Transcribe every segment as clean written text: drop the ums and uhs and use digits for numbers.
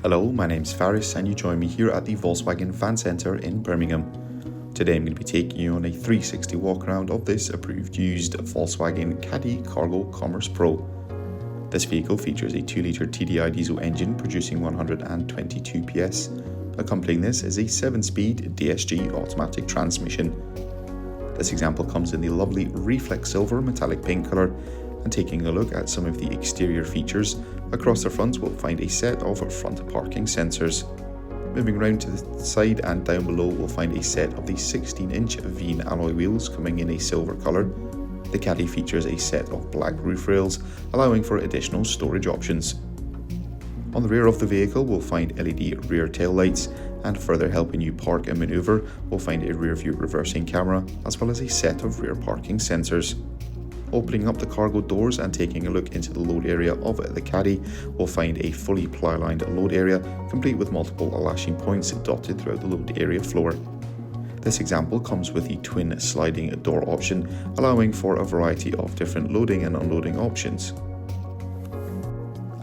Hello, my name's Faris and you join me here at the Volkswagen Van Centre in Birmingham. Today I'm going to be taking you on a 360 walk around of this approved used Volkswagen Caddy Cargo Commerce Pro. This vehicle features a 2-litre TDI diesel engine producing 122 PS. Accompanying this is a 7-speed DSG automatic transmission. This example comes in the lovely Reflex silver metallic paint colour. And taking a look at some of the exterior features, across the front we'll find a set of front parking sensors. Moving around to the side and down below we'll find a set of the 16-inch VW alloy wheels coming in a silver colour. The Caddy features a set of black roof rails, allowing for additional storage options. On the rear of the vehicle we'll find LED rear tail lights, and further helping you park and manoeuvre we'll find a rear view reversing camera as well as a set of rear parking sensors. Opening up the cargo doors and taking a look into the load area of the Caddy, we'll find a fully ply-lined load area, complete with multiple lashing points dotted throughout the load area floor. This example comes with the twin sliding door option, allowing for a variety of different loading and unloading options.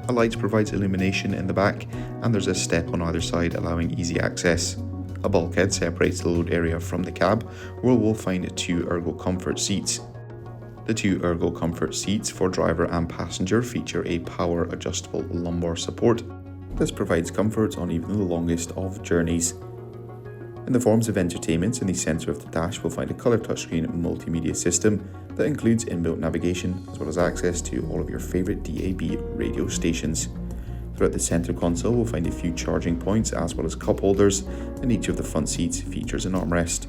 A light provides illumination in the back, and there's a step on either side allowing easy access. A bulkhead separates the load area from the cab, where we'll find 2 Ergo comfort seats. The 2 Ergo comfort seats for driver and passenger feature a power adjustable lumbar support. This provides comfort on even the longest of journeys. In the forms of entertainment, in the centre of the dash we'll find a colour touchscreen multimedia system that includes inbuilt navigation as well as access to all of your favourite DAB radio stations. Throughout the centre console we'll find a few charging points as well as cup holders, and each of the front seats features an armrest.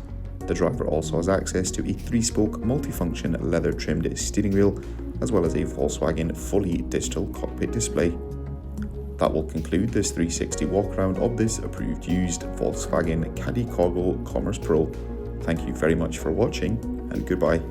The driver also has access to a 3-spoke multifunction leather trimmed steering wheel as well as a Volkswagen fully digital cockpit display. That will conclude this 360 walk around of this approved used Volkswagen Caddy Cargo Commerce Pro. Thank you very much for watching and goodbye.